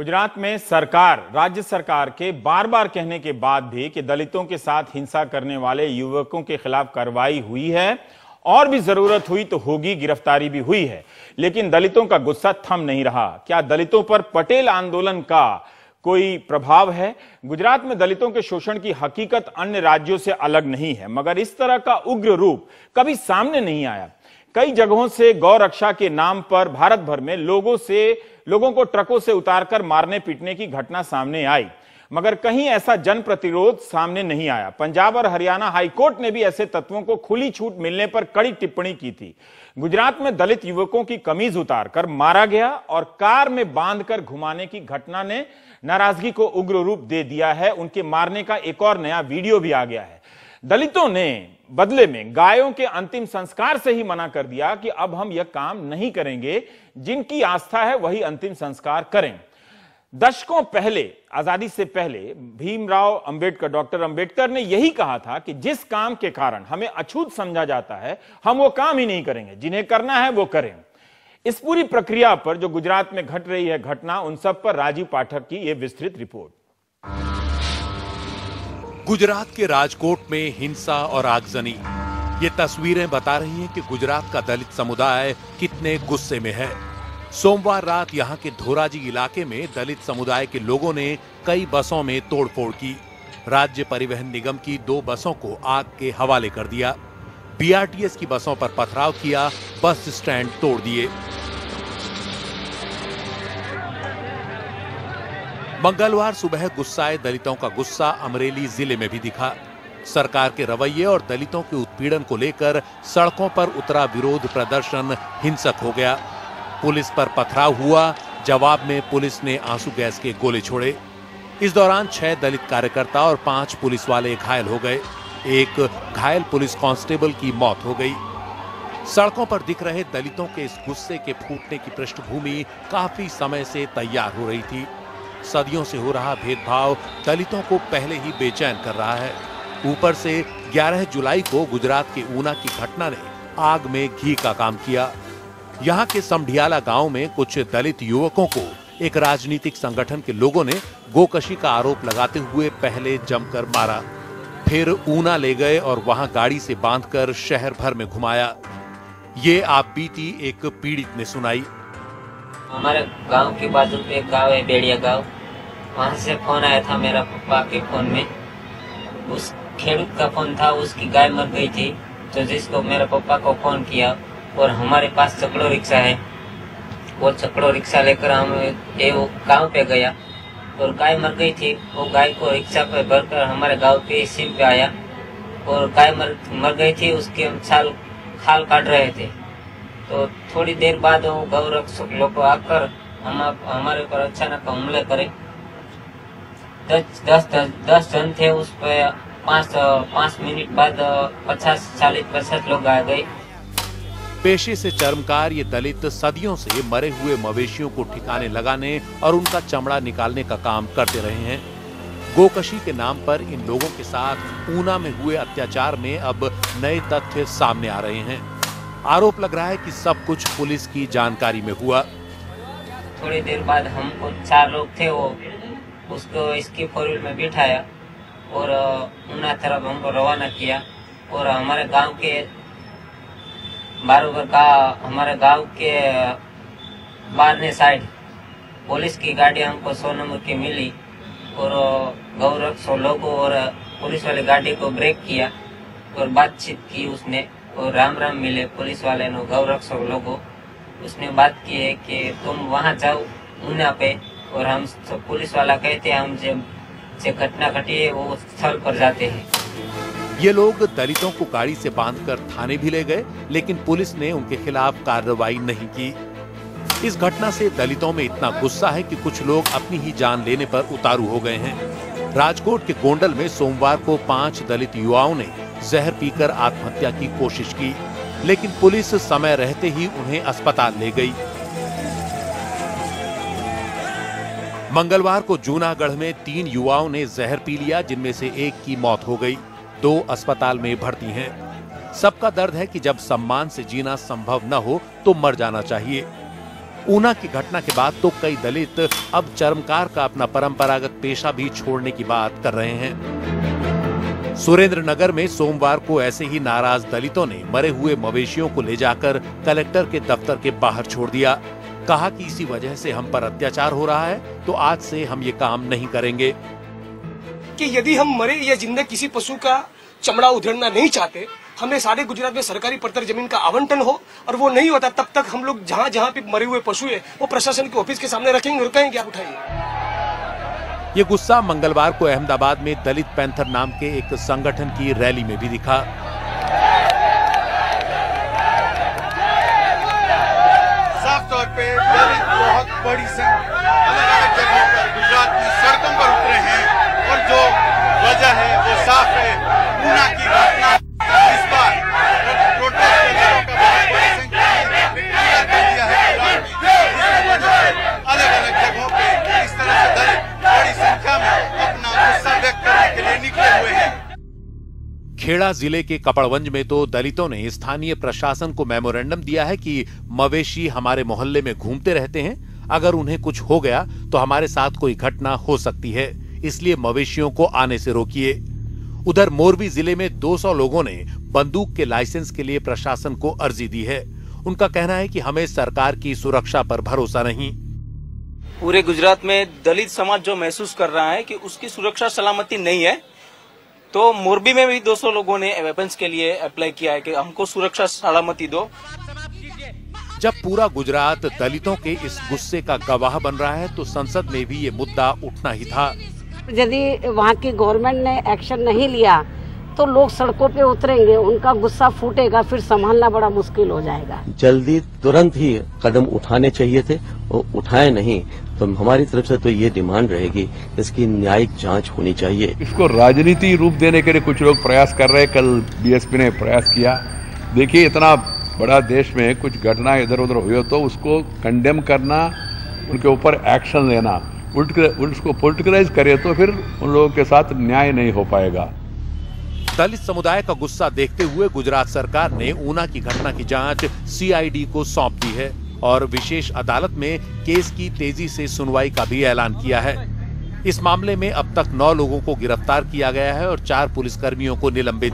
गुजरात में सरकार, राज्य सरकार के बार बार कहने के बाद भी कि दलितों के साथ हिंसा करने वाले युवकों के खिलाफ कार्रवाई हुई है और भी जरूरत हुई तो होगी, गिरफ्तारी भी हुई है, लेकिन दलितों का गुस्सा थम नहीं रहा। क्या दलितों पर पटेल आंदोलन का कोई प्रभाव है? गुजरात में दलितों के शोषण की हकीकत अन्य राज्यों से अलग नहीं है, मगर इस तरह का उग्र रूप कभी सामने नहीं आया। कई जगहों से गौ रक्षा के नाम पर भारत भर में लोगों को ट्रकों से उतारकर मारने पीटने की घटना सामने आई, मगर कहीं ऐसा जन प्रतिरोध सामने नहीं आया। पंजाब और हरियाणा हाईकोर्ट ने भी ऐसे तत्वों को खुली छूट मिलने पर कड़ी टिप्पणी की थी। गुजरात में दलित युवकों की कमीज उतारकर मारा गया और कार में बांधकर घुमाने की घटना ने नाराजगी को उग्र रूप दे दिया है। उनके मारने का एक और नया वीडियो भी आ गया है। दलितों ने बदले में गायों के अंतिम संस्कार से ही मना कर दिया कि अब हम यह काम नहीं करेंगे, जिनकी आस्था है वही अंतिम संस्कार करें। दशकों पहले, आजादी से पहले, भीमराव अंबेडकर, डॉक्टर अंबेडकर ने यही कहा था कि जिस काम के कारण हमें अछूत समझा जाता है, हम वो काम ही नहीं करेंगे, जिन्हें करना है वो करें। इस पूरी प्रक्रिया पर जो गुजरात में घट रही है घटना, उन सब पर राजीव पाठक की यह विस्तृत रिपोर्ट। गुजरात के राजकोट में हिंसा और आगजनी, ये तस्वीरें बता रही हैं कि गुजरात का दलित समुदाय कितने गुस्से में है। सोमवार रात यहां के धोराजी इलाके में दलित समुदाय के लोगों ने कई बसों में तोड़फोड़ की। राज्य परिवहन निगम की 2 बसों को आग के हवाले कर दिया। बीआरटीएस की बसों पर पथराव किया, बस स्टैंड तोड़ दिए। मंगलवार सुबह गुस्साए दलितों का गुस्सा अमरेली जिले में भी दिखा। सरकार के रवैये और दलितों के उत्पीड़न को लेकर सड़कों पर उतरा विरोध प्रदर्शन हिंसक हो गया। पुलिस पर पथराव हुआ। जवाब में पुलिस ने आंसू गैस के गोले छोड़े। इस दौरान 6 दलित कार्यकर्ता और 5 पुलिस वाले घायल हो गए। एक घायल पुलिस कांस्टेबल की मौत हो गई। सड़कों पर दिख रहे दलितों के इस गुस्से के फूटने की पृष्ठभूमि काफी समय से तैयार हो रही थी। सदियों से हो रहा भेदभाव दलितों को पहले ही बेचैन कर रहा है। ऊपर से 11 जुलाई को गुजरात के ऊना की घटना ने आग में घी का काम किया। यहाँ के समढियाला गांव में कुछ दलित युवकों को एक राजनीतिक संगठन के लोगों ने गोकशी का आरोप लगाते हुए पहले जमकर मारा, फिर ऊना ले गए और वहां गाड़ी से बांधकर शहर भर में घुमाया। ये आप बीती एक पीड़ित ने सुनाई। हमारे गांव के बाजू पे एक गांव है, बेड़िया गांव, वहां से फोन आया था मेरा पापा के फोन में। उस खेडूत का फोन था, उसकी गाय मर गई थी, तो जिसको मेरे पापा को फोन किया। और हमारे पास चकड़ो रिक्शा है, वो चकड़ो रिक्शा लेकर हम वो गांव पे गया और गाय मर गई थी। वो गाय को रिक्शा पे भरकर हमारे गांव के सीम पे आया और गाय मर गई थी, उसके हम खाल काट रहे थे। तो थोड़ी देर बाद वो गौरक्षक लोग आकर हमारे पर अचानक हमले करे। 10 जन थे, उस पे 5 मिनट बाद 50 लोग आ गए। पेशे से चर्मकार ये दलित सदियों से मरे हुए मवेशियों को ठिकाने लगाने और उनका चमड़ा निकालने का काम करते रहे हैं। गोकशी के नाम पर इन लोगों के साथ ऊना में हुए अत्याचार में अब नए तथ्य सामने आ रहे हैं। आरोप लग रहा है कि सब कुछ पुलिस की जानकारी में हुआ। थोड़ी देर बाद हमको 4 लोग थे, वो उसको इसकी 4 व्हीलर में बिठाया और ऊना तरफ हमको रवाना किया। और हमारे गांव के हमारे गांव के बारने साइड पुलिस की गाड़ी हमको 100 नंबर की मिली और गौरक्षक लोगों और पुलिस वाली गाड़ी को ब्रेक किया और बातचीत की उसने और राम मिले पुलिस वाले ने गौरक्षक लोगों। उसने बात की है कि तुम वहां जाओ ऊना पे, और हम पुलिस वाला कहते हैं हम जो घटना घटी है वो स्थल पर जाते हैं। ये लोग दलितों को गाड़ी से बांधकर थाने भी ले गए, लेकिन पुलिस ने उनके खिलाफ कार्रवाई नहीं की। इस घटना से दलितों में इतना गुस्सा है कि कुछ लोग अपनी ही जान लेने पर उतारू हो गए हैं। राजकोट के गोंडल में सोमवार को 5 दलित युवाओं ने जहर पीकर आत्महत्या की कोशिश की, लेकिन पुलिस समय रहते ही उन्हें अस्पताल ले गई। मंगलवार को जूनागढ़ में 3 युवाओं ने जहर पी लिया, जिनमें से एक की मौत हो गई। 2 अस्पताल में भर्ती हैं। सबका दर्द है कि जब सम्मान से जीना संभव न हो तो मर जाना चाहिए। ऊना की घटना के बाद तो कई दलित अब चर्मकार का अपना परंपरागत पेशा भी छोड़ने की बात कर रहे हैं। सुरेंद्रनगर में सोमवार को ऐसे ही नाराज दलितों ने मरे हुए मवेशियों को ले जाकर कलेक्टर के दफ्तर के बाहर छोड़ दिया। कहा कि इसी वजह से हम पर अत्याचार हो रहा है, तो आज से हम ये काम नहीं करेंगे। कि यदि हम मरे या जिंदा किसी पशु का चमड़ा उधेड़ना नहीं चाहते, हमें सारे गुजरात में सरकारी पड़तर जमीन का आवंटन हो, और वो नहीं होता तब तक हम लोग जहाँ जहाँ पे मरे हुए पशु है वो प्रशासन के ऑफिस के सामने रखेंगे और कहेंगे आप उठाइए। ये गुस्सा मंगलवार को अहमदाबाद में दलित पैंथर नाम के एक संगठन की रैली में भी दिखा। साफ तौर पे दलित बहुत बड़ी अलग-अलग जगहों पर गुजरात में सड़कों पर उतरे हैं, और जो वजह है वो साफ है। ऊना की घटना इस बार प्रोटेस्ट का बहुत बड़ी संख्या में डिक्लेयर कर दिया है गुजरात में। अलग-अलग जगहों पे इस तरह से दलित बड़ी संख्या में अपना गुस्सा व्यक्त करने के लिए निकले हुए हैं। खेड़ा जिले के कपड़वंज में तो दलितों ने स्थानीय प्रशासन को मेमोरेंडम दिया है कि मवेशी हमारे मोहल्ले में घूमते रहते हैं, अगर उन्हें कुछ हो गया तो हमारे साथ कोई घटना हो सकती है, इसलिए मवेशियों को आने से रोकिए। उधर मोरबी जिले में 200 लोगों ने बंदूक के लाइसेंस के लिए प्रशासन को अर्जी दी है। उनका कहना है कि हमें सरकार की सुरक्षा पर भरोसा नहीं। पूरे गुजरात में दलित समाज जो महसूस कर रहा है कि उसकी सुरक्षा सलामती नहीं है, तो मोरबी में भी 200 लोगों ने वेपन्स के लिए अप्लाई किया है कि हमको सुरक्षा सलामती दो। जब पूरा गुजरात दलितों के इस गुस्से का गवाह बन रहा है, तो संसद में भी ये मुद्दा उठना ही था। यदि वहाँ की गवर्नमेंट ने एक्शन नहीं लिया तो लोग सड़कों पे उतरेंगे, उनका गुस्सा फूटेगा, फिर संभालना बड़ा मुश्किल हो जाएगा। जल्दी तुरंत ही कदम उठाने चाहिए थे, वो उठाए नहीं, तो हमारी तरफ से तो ये डिमांड रहेगी, इसकी न्यायिक जांच होनी चाहिए। इसको राजनीति रूप देने के लिए कुछ लोग प्रयास कर रहे हैं। कल बीएसपी ने प्रयास किया। देखिए, इतना बड़ा देश में कुछ घटनाएं इधर उधर हुई हो तो उसको कंडेम करना, उनके ऊपर एक्शन लेना, उसको पॉलिटिकलाइज करे तो फिर उन लोगों के साथ न्याय नहीं हो पाएगा। दलित समुदाय का गुस्सा देखते हुए गुजरात सरकार ने ऊना की घटना की जांच सीआईडी को सौंप दी है और विशेष अदालत में केस की तेजी से सुनवाई का भी ऐलान किया है। इस मामले में अब तक 9 लोगों को गिरफ्तार किया गया है और 4 पुलिसकर्मियों को निलंबित।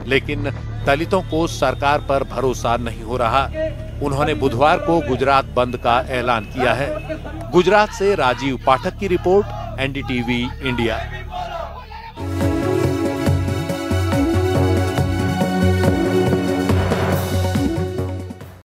लेकिन दलितों को सरकार पर भरोसा नहीं हो रहा। उन्होंने बुधवार को गुजरात बंद का ऐलान किया है। गुजरात से राजीव पाठक की रिपोर्ट, एनडीटीवी इंडिया।